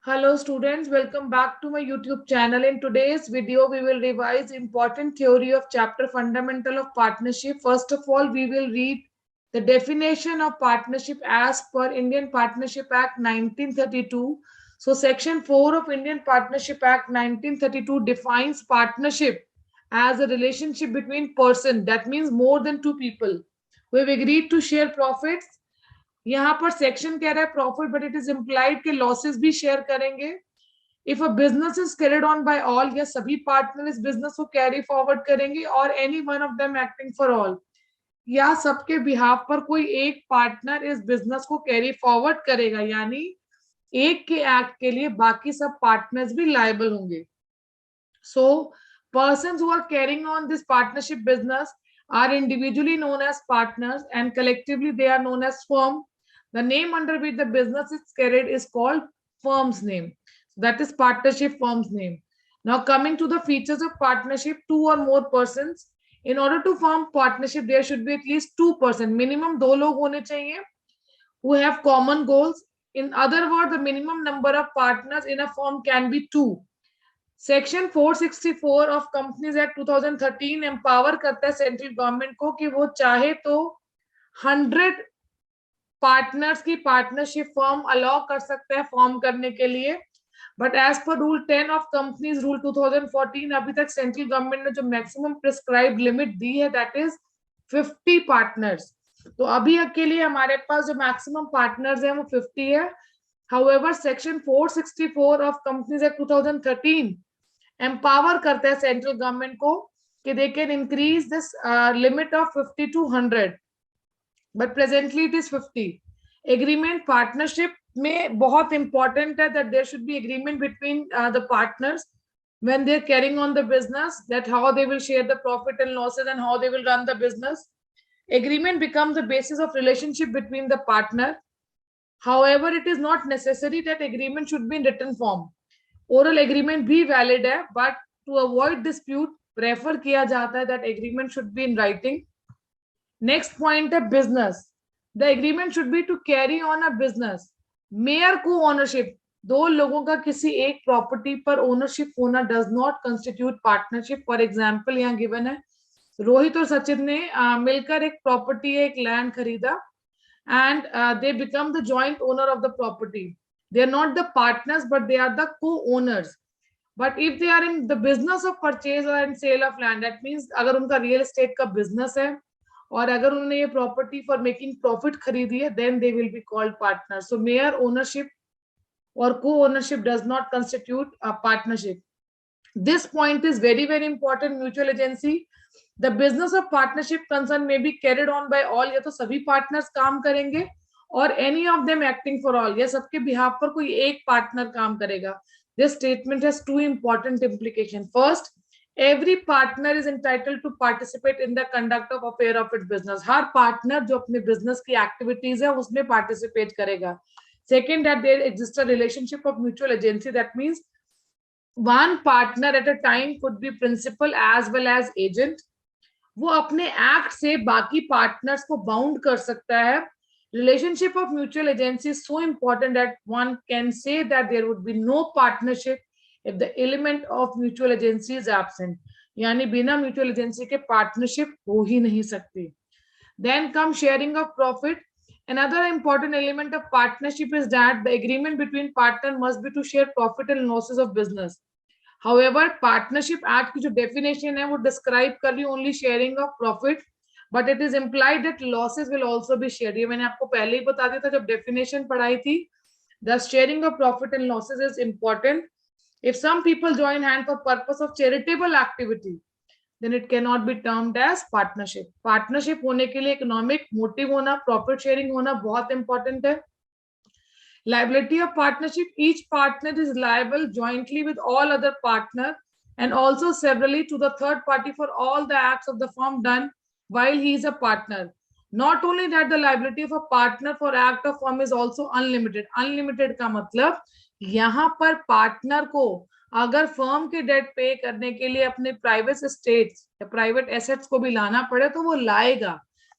Hello students, welcome back to my YouTube channel. In today's video, we will revise important theory of chapter Fundamental of Partnership. First of all, we will read the definition of partnership as per Indian Partnership Act 1932. So section 4 of Indian Partnership Act 1932 defines partnership as a relationship between person, that means more than two people who have agreed to share profits. यहाँ पर section कह रहा है profit but it is implied के losses भी share करेंगे. If a business is carried on by all, या सभी पार्टनर इस बिजनेस को कैरी फॉरवर्ड करेंगे, और any one of them acting for all, या सबके बिहाफ पर कोई एक पार्टनर इस बिजनेस को कैरी फॉरवर्ड करेगा, यानी एक के एक्ट के लिए बाकी सब पार्टनर्स भी लायबल होंगे. सो persons who are carrying on this partnership business are individually known as partners and collectively they are known as firm. The name under which the business is carried is called firm's name. So that is partnership firm's name. Now coming to the features of partnership, two or more persons. In order to form partnership, there should be at least two persons. Minimum दो लोग होने चाहिए who have common goals. In other words, the minimum number of partners in a firm can be two. Section 464 of companies act 2013 empower करता है central government को कि वो चाहे तो 100 पार्टनर्स की पार्टनरशिप फॉर्म अलाउ कर सकता है फॉर्म करने के लिए. But as per rule 10 of companies rule 2014 अभी तक सेंट्रल गवर्नमेंट ने जो मैक्सिमम प्रिस्क्राइब्ड लिमिट दी है दैट इज 50 पार्टनर्स. तो अभी के लिए हमारे पास जो मैक्सिमम पार्टनर्स है वो 50 है. However, section 464 of Companies Act 2013 empower करता है सेंट्रल गवर्नमेंट को कि they can increase this limit of 50 to 100, but presently it is 50. Agreement partnership में बहुत इंपॉर्टेंट है that there should be agreement between the partners when they're carrying on the business, that how they will share the profit and losses and how they will run the business. Agreement becomes the basis of relationship between the partner. However, it is not necessary that agreement should be in written form. Oral agreement भी valid है, but to avoid dispute prefer किया जाता है that agreement should be in writing. Next point है business. The agreement should be to carry on a business. Mere co-ownership, दो लोगों का किसी एक प्रॉपर्टी पर ओनरशिप होना does not constitute partnership. For example यहाँ गिवन है रोहित और सचिन ने मिलकर एक प्रॉपर्टी एक लैंड खरीदा and they become the joint owner of the property. They are not the partners, but they are the co-owners. But if they are in the business of purchase or in sale of land, that means अगर उनका real estate का business है और अगर उन्होंने ये property for making profit खरीदी है, then they will be called partners. So mere ownership or co-ownership does not constitute a partnership. This point is very, very important. Mutual agency, the business of partnership concern may be carried on by all. या तो सभी partners काम करेंगे और any of them acting for all, या सबके behalf पर कोई एक पार्टनर काम करेगा. This statement has two important implications. First, every partner is entitled to participate in the conduct of affair of its business. Her partner जो अपने business की एक्टिविटीज है उसमें पार्टिसिपेट करेगा. Second, that there exists a relationship of mutual agency. That means one partner at a time could be principal as well as agent. वो अपने act से बाकी पार्टनर्स को बाउंड कर सकता है. Relationship of mutual agency is so important that one can say that there would be no partnership if the element of mutual agency is absent, यानी बिना म्यूचुअल एजेंसी के पार्टनरशिप हो ही नहीं सकती. Then come sharing of profit. Another important element of partnership is that the agreement between partner must be to share profit and losses of business. However, partnership act की जो definition है वो describe कर रही है only sharing of profit, but it is implied that losses will also be shared. ये मैंने आपको पहले ही बता दिया था जब definition पढ़ाई थी. The sharing of profit and losses is important. If some people join hand for purpose of charitable activity, then it cannot be termed as partnership. Partnership होने के लिए economic motive होना, profit sharing होना बहुत important है. Liability of partnership, each partner is liable jointly with all other partner and also severally to the third party for all the acts of the firm done while he is a partner. Not only that, the liability of a partner for act of firm is also unlimited. Unlimited का मतलब यहाँ पर partner को अगर firm के date पे करने के लिए अपने प्राइवेट एस्टेट्स या प्राइवेट एसेट्स को भी लाना पड़े तो वो लाएगा.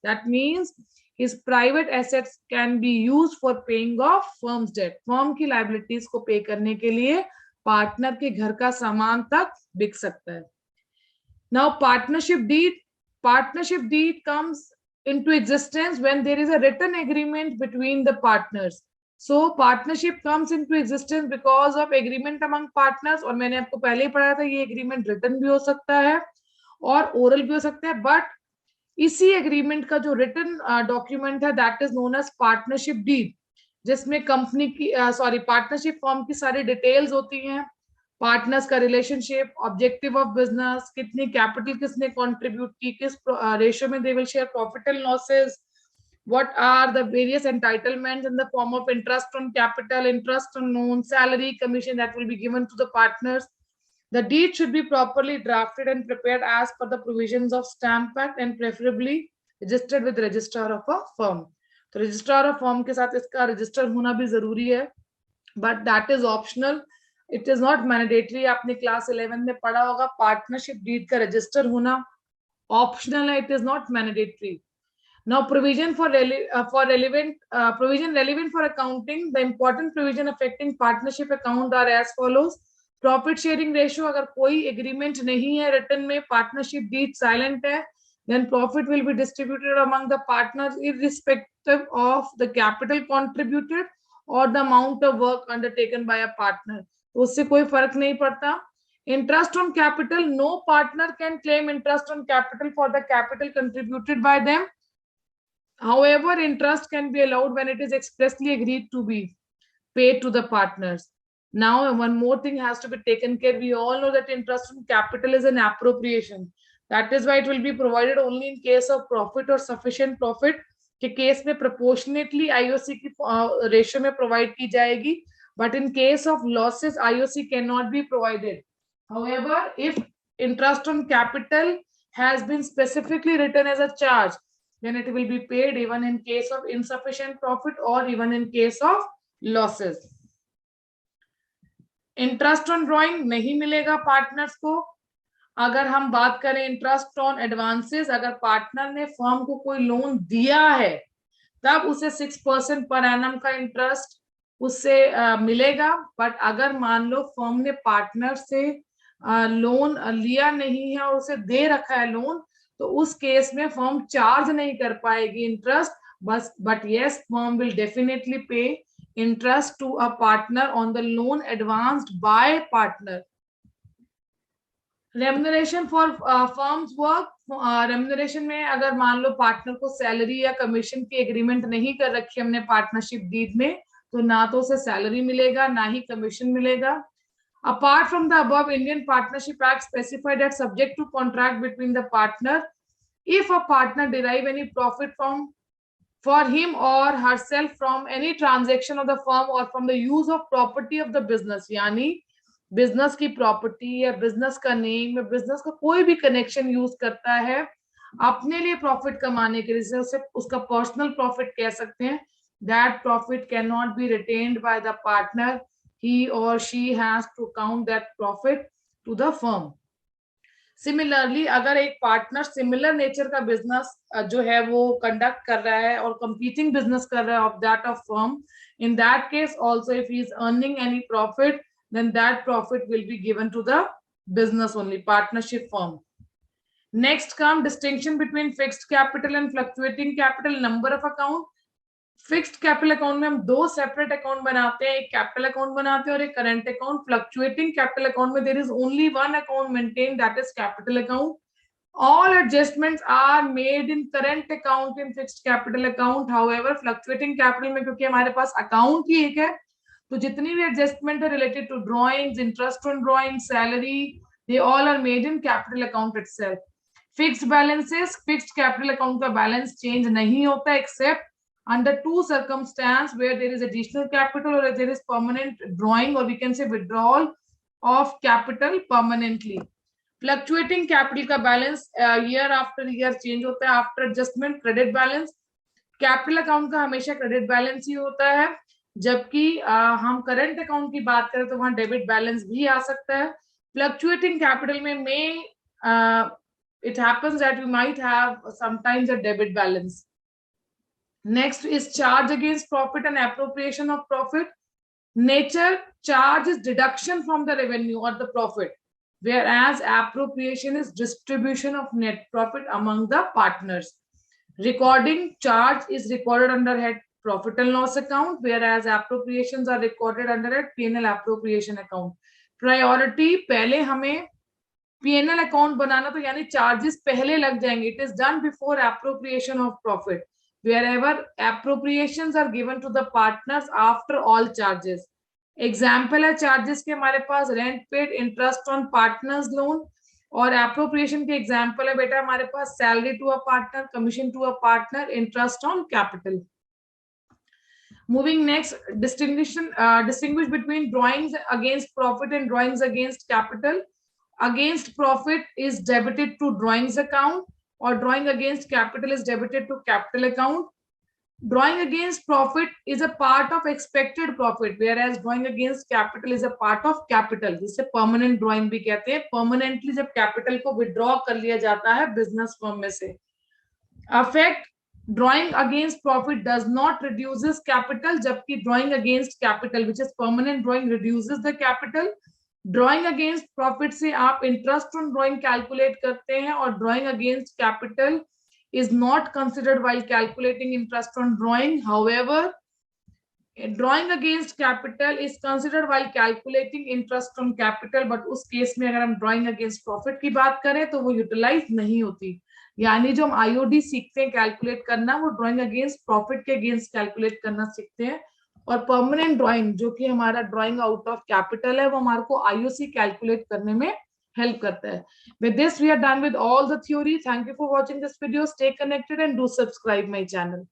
That means his private assets can be used for paying off firm's debt. Firm की लाइबिलिटीज को पे करने के लिए पार्टनर के घर का सामान तक बिक सकता है. Now partnership deed comes into existence when there is a written agreement between the partners. So partnership comes into existence because of agreement among partners. और मैंने आपको पहले ही पढ़ाया था ये agreement written भी हो सकता है और oral भी हो सकता है, but इसी एग्रीमेंट का जो रिटन डॉक्यूमेंट है that is known as partnership deed, जिसमें कंपनी की पार्टनरशिप फॉर्म की सारी डिटेल्स होती हैं. पार्टनर्स का रिलेशनशिप, ऑब्जेक्टिव ऑफ बिजनेस, कितनी कैपिटल किसने कंट्रीब्यूट की, किस रेशियो में they will share profit and losses, what are the various entitlements in the form of interest on capital, interest on loan, salary, commission that will be given to the partners. The deed should be properly drafted and prepared as per the provisions of Stamp Act and preferably registered with registrar of a firm. तो registrar of firm के साथ इसका register होना भी जरूरी है, but that is optional. It is not mandatory. आपने class 11 में पढ़ा होगा partnership deed का register होना optional है, it is not mandatory. Now, provision relevant for accounting. The important provision affecting partnership account are as follows. Profit sharing ratio, अगर कोई agreement नहीं है written में, partnership deed silent है, then profit will be distributed among the partners irrespective of the capital contributed or the amount of work undertaken by a partner. तो उससे कोई फर्क नहीं पड़ता. Interest on capital, no partner can claim interest on capital for the capital contributed by them. However, interest can be allowed when it is expressly agreed to be paid to the partners. Now, one more thing has to be taken care. We all know that interest on capital is an appropriation. That is why it will be provided only in case of profit or sufficient profit. के case में proportionately IOC की ratio में provide की जाएगी. But in case of losses, IOC cannot be provided. However, if interest on capital has been specifically written as a charge, then it will be paid even in case of insufficient profit or even in case of losses. Interest on drawing नहीं मिलेगा partners को. अगर हम बात करें interest on advances, अगर partner ने firm को कोई लोन दिया है तब उसे 6% पर एनम का इंटरेस्ट उससे मिलेगा. बट अगर मान लो फर्म ने पार्टनर से लोन लिया नहीं है और उसे दे रखा है लोन, तो उस केस में फर्म चार्ज नहीं कर पाएगी इंटरेस्ट, बस but yes firm will definitely पे interest to a partner on the loan advanced by partner. Remuneration for firm's work. Remuneration में अगर मान लो पार्टनर को सैलरी या कमीशन की एग्रीमेंट नहीं कर रखी हमने पार्टनरशिप डीड में, तो ना तो उसे सैलरी मिलेगा ना ही कमीशन मिलेगा. Apart from the above, Indian Partnership Act specified that subject to contract between the partner, if a partner derive any profit from for him or herself from any transaction of the firm or from the use of property of the business, यानी business की property या business का name या business का कोई भी connection use करता है अपने लिए प्रॉफिट कमाने के लिए, उसे उसका पर्सनल प्रॉफिट कह सकते हैं. That profit cannot be retained by the partner. He और she has to count that profit to the firm. Similarly अगर एक पार्टनर सिमिलर नेचर का बिजनेस जो है वो कंडक्ट कर रहा है और कंपीटिंग बिजनेस कर रहा है of that of firm, in that case also if he is earning any profit, then that profit will be given to the business only, partnership firm. Next come distinction between fixed capital and fluctuating capital. Number of account. Fixed capital account में हम दो separate account बनाते हैं, एक capital account बनाते हैं और एक current account. Fluctuating capital account में there is only one account maintain, that is capital account. All adjustments are made in current account in fixed capital account. However, fluctuating capital में क्योंकि हमारे पास account ही एक है, तो जितनी भी एडजस्टमेंट है related to drawings, interest on drawing, salary, they all are made in capital account itself. Fixed balances, fixed capital account का बैलेंस चेंज नहीं होता except under two circumstances where there is additional capital or there is permanent drawing or we can say withdrawal of capital permanently. Fluctuating capital का balance year after year change होता है. After adjustment credit balance, capital account का हमेशा credit balance ही होता है, जबकि हम current account की बात करें तो वहां debit balance भी आ सकता है. Fluctuating capital में it happens that we might have sometimes a debit balance. Next is charge against profit and appropriation of profit. Nature, charge is deduction from the revenue or the profit, whereas appropriation is distribution of net profit among the partners. Recording, charge is recorded under head profit and loss account, whereas appropriations are recorded under a P&L appropriation account. Priority, पहले हमें P&L account बनाना, तो यानी charges पहले लग जाएंगे. It is done before appropriation of profit, wherever appropriations are given to the partners after all charges. Example है charges के हमारे पास rent paid, interest on partners loan, और appropriation के example है बेटा हमारे पास salary to a partner, commission to a partner, interest on capital. Moving next, distinguish between drawings against profit and drawings against capital. Against profit is debited to drawings account, or drawing against capital is debited to capital account. Drawing against profit is a part of expected profit, whereas drawing against capital is a part of capital. जिसे permanent drawing भी कहते हैं. Permanently जब capital को withdraw कर लिया जाता है business firm में से. Effect, drawing against profit does not reduces capital, जबकि drawing against capital, which is permanent drawing, reduces the capital. Drawing against profit से आप इंटरेस्ट ऑन ड्रॉइंग कैलकुलेट करते हैं, और drawing against capital is not considered while calculating interest on drawing. However, drawing against capital is considered while calculating interest on capital, but उस case में अगर हम drawing against profit की बात करें तो वो यूटिलाइज नहीं होती. यानी जो हम आईओडी सीखते हैं कैलकुलेट करना, वो ड्रॉइंग अगेंस्ट प्रॉफिट के अगेंस्ट कैलकुलेट करना सीखते हैं, और परमानेंट ड्राइंग जो कि हमारा ड्राइंग आउट ऑफ कैपिटल है, वो हमारे को आईओसी कैलकुलेट करने में हेल्प करता है. With this we are done with all the theory. Thank you for watching this video. Stay connected and do subscribe my channel.